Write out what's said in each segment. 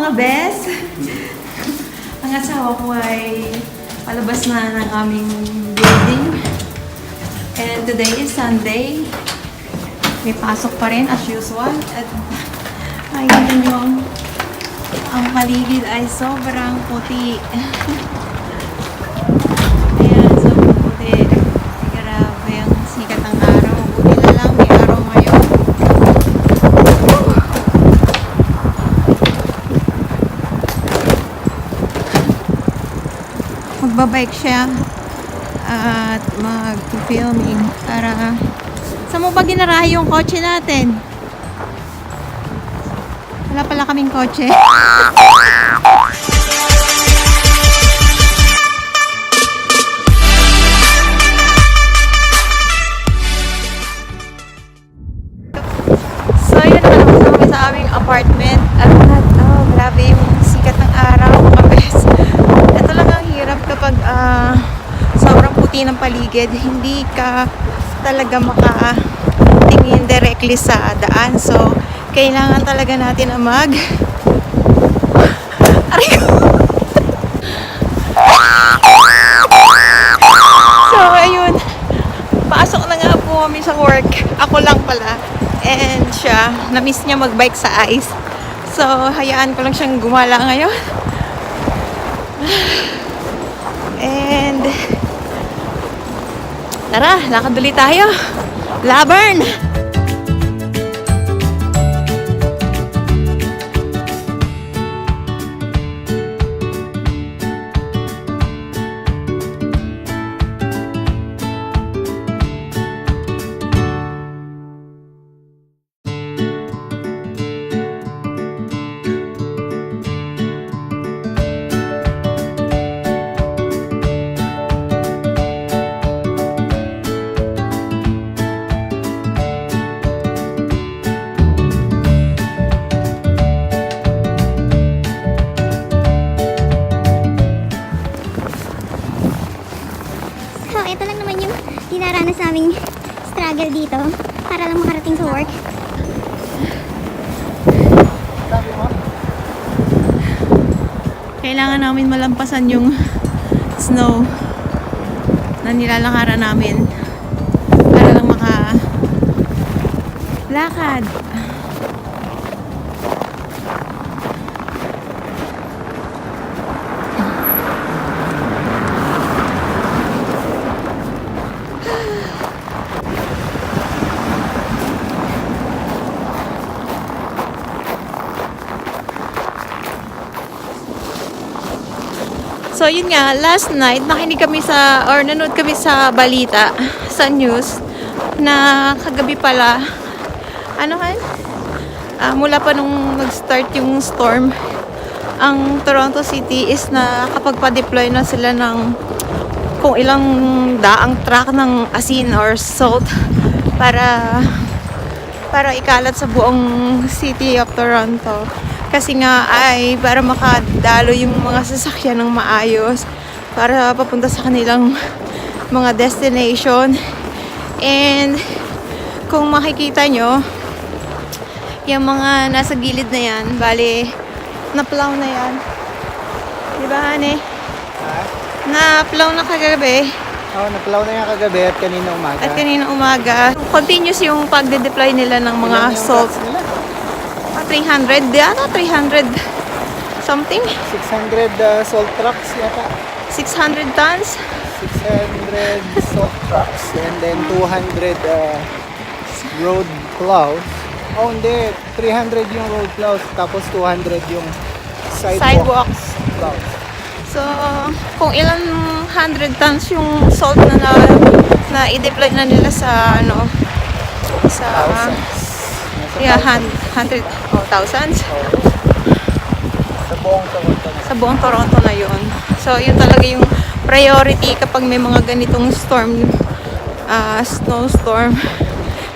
mga bes! Ang asawa ko ay palabas na ng aming building. And today is Sunday. May pasok pa rin as usual. At makikita nyo, ang paligid ay sobrang puti. Ayan, sobrang puti. Grabe ang sikat ng araw. Buti na lang, may araw ngayon. Magbabike siya at mag-filming para saan mo ba ginarahe yung kotse natin? Wala pala kaming kotse. So yun naman ako kami sa aming apartment at grabe yung sikat ng araw, kabes. Ito lang ang hirap kapag sobrang puti ng paligid, hindi ka talaga makatingin directly sa daan. So kailangan talaga natin na So ayun, pasok na nga po kami sa work. Ako lang pala. And siya, na-miss niya magbike sa ice. So hayaan ko lang siyang gumala ngayon. And tara, lakad ulit tayo. Laban! Ito lang naman yung dinaranas naming struggle dito para lang makarating sa work. Kailangan namin malampasan yung snow na nilalakaran namin para lang makalakad. So yun nga, last night nanood kami sa balita, sa news, na kagabi pala, mula pa nung nag-start yung storm, ang Toronto City is nakakapagpa-deploy na sila ng kung ilang daang truck ng asin or salt para ikalat sa buong city of Toronto. Kasi nga ay para makadalo yung mga sasakyan ng maayos para papunta sa kanilang mga destination. And kung makikita nyo, yung mga nasa gilid na yan, bali, na-plow na yan. Diba, hane? Na-plow na kagabi. Oo, na-plow na yan kagabi at kanina umaga. Continuous yung pagde-deploy nila ng mga salt. 300 something? 600 salt trucks yata. 600 tons? 600 salt trucks and then 200 road plows. Oh, hindi. 300 yung road plows tapos 200 yung sidewalks plows. So, kung ilang 100 tons yung salt na i-deploy na nila sa Thousands. Yeah, 100 thousands. Sa buong Toronto na yun. So, yun talaga yung priority kapag may mga ganitong snowstorm.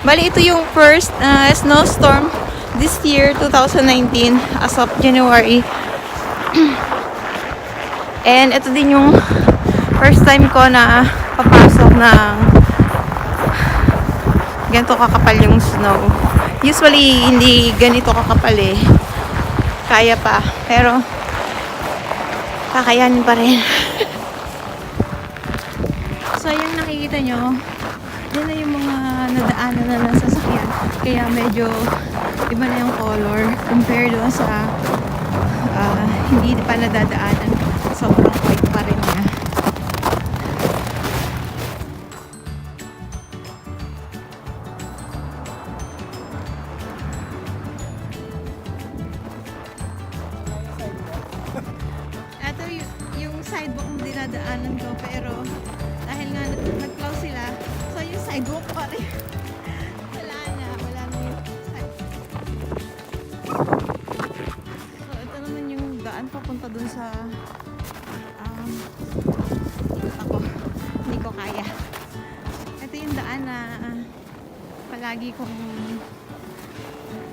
Bali, ito yung first snowstorm this year, 2019, as of January. And ito din yung first time ko na papasok ng ganito kakapal yung snow. Usually, hindi ganito kakapal eh. kaya pa. Pero, kakayanin pa rin. So, yung nakikita nyo, yun na yung mga nadaanan na ng sasakyan. Kaya medyo iba na yung color compared doon sa hindi pa nadadaanan. Sobrang white pa rin niya. Ito yung sidewalk na dinadaanan ko, pero dahil nga nag-plow sila, so yung sidewalk pa rin. Wala na yung sidewalk. So ito naman yung daan papunta dun sa ako, hindi ko kaya. Ito yung daan na palagi kong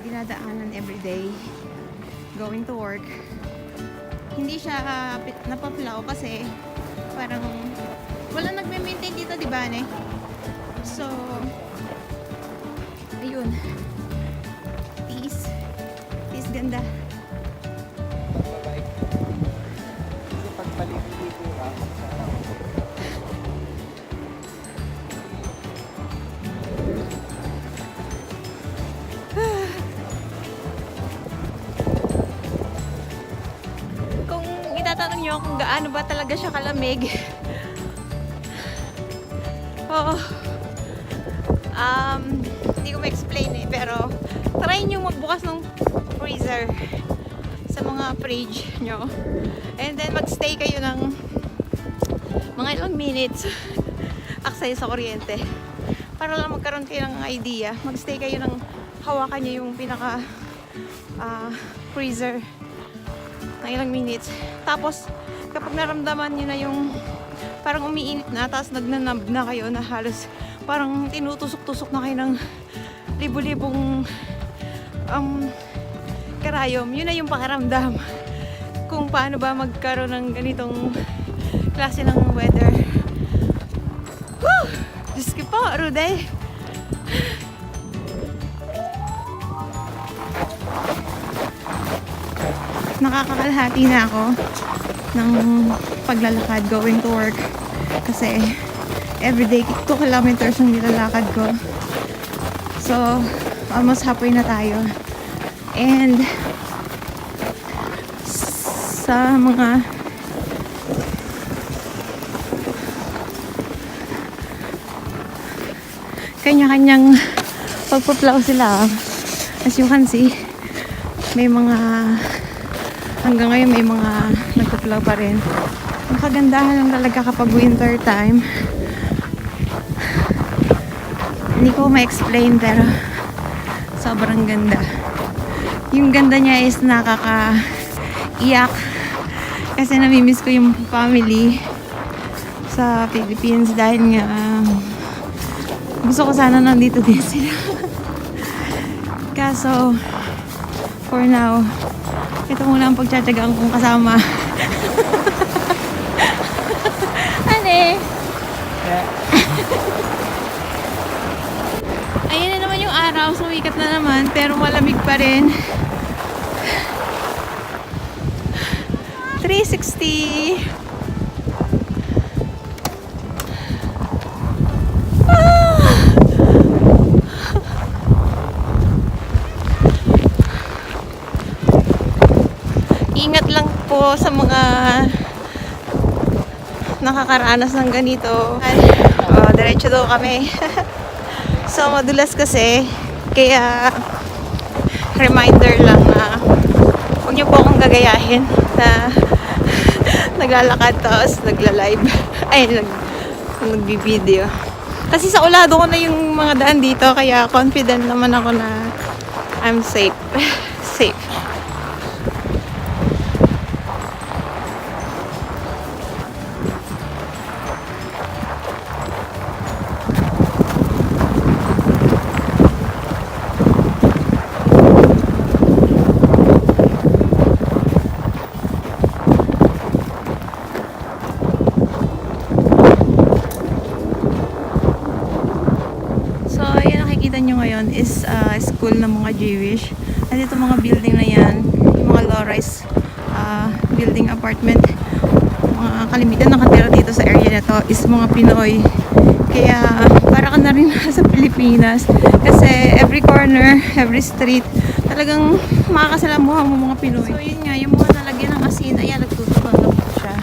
dinadaanan everyday going to work. Hindi siya napaplow kasi parang wala nagme-maintain dito, di ba, ne? So, ayun. Peace. Peace, ganda. Pagbabike. Kasi pagpalit-palit ko lang. Kung itatanong nyo kung gaano ba talaga siya kalamig, oh, hindi ko ma-explain eh, pero try nyo magbukas ng freezer sa mga fridge nyo, and then magstay kayo ng mga ilang minutes aksaya sa kuryente para lang magkaroon kayo ng idea. Magstay kayo ng hawakan nyo yung pinaka freezer ng ilang minutes, tapos kapag naramdaman nyo na yung parang umiinit na, tapos nagnanab na kayo na halos parang tinutusok-tusok na kayo ng libu-libong karayom, yun na yung pakiramdam kung paano ba magkaroon ng ganitong klase ng weather. Woo! Diyos ko po, Ruday! Nakakakalahati na ako ng paglalakad going to work kasi everyday 2 kilometers ang nilalakad ko. So almost halfway na tayo, and sa mga kanya-kanyang pagpa-plow sila. As you can see, may mga hanggang ngayon may mga nagpa-plow pa rin. Ang kagandahan lang talaga kapag winter time, hindi ko ma-explain pero sobrang ganda. Yung ganda niya is nakaka-iyak kasi namimiss ko yung family sa Philippines dahil nga gusto ko sana nandito din sila. Kaso for now, ito muna ang pagtsatsagaan kong kasama. Ane? Yeah. Ayun na naman yung araw, sumikat na naman, pero malamig pa rin. 360. Ingat lang po sa mga nakakaranas ng ganito. Diretso daw kami. So madulas kasi, kaya reminder lang na huwag niyo po akong gagayahin na naglalakad tapos nagla-live. Ay, nagbi-video. Kasi sa ulado ko na yung mga daan dito, kaya confident naman ako na I'm safe. Safe. Nyo ngayon is school ng mga Jewish. Nandito mga building na yan, yung mga low-rise building apartment. Mga kalimitan nakatira dito sa area na to is mga Pinoy. Kaya para ka na rin sa Pilipinas. Kasi every corner, every street, talagang makakasalamuhan mo mga Pinoy. So yun nga, yung mga nalagyan ng asin, ayan, nagtutukan na po siya.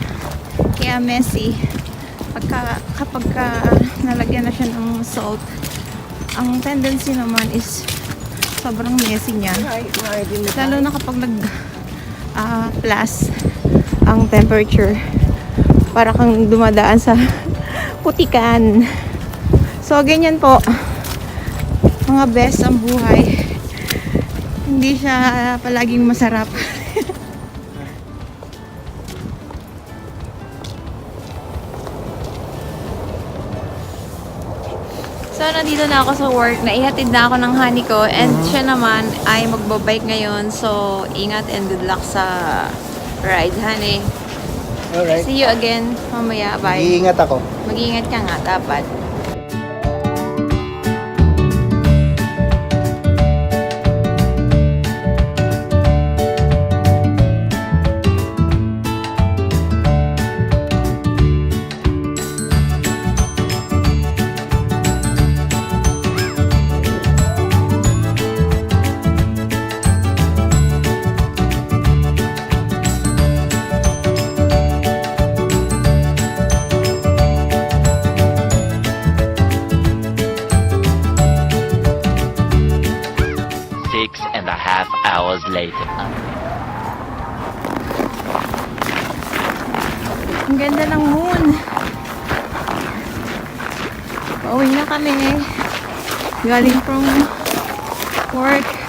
Kaya messy. Kapag nalagyan na siya ng salt, ang tendency naman is sobrang messy niya. Lalo na kapag plus ang temperature, para kang dumadaan sa putikan. So ganyan po mga best ang buhay. Hindi siya palaging masarap. So, nandito na ako sa work. Naihatid na ako ng honey ko. And siya naman ay magbabike ngayon. So, ingat and good luck sa ride, honey. Alright. See you again mamaya. Bye. Iingat ako. Mag-iingat ka nga, dapat. Hours later. Ang ganda ng moon. Pauwi na kami. Galing from work.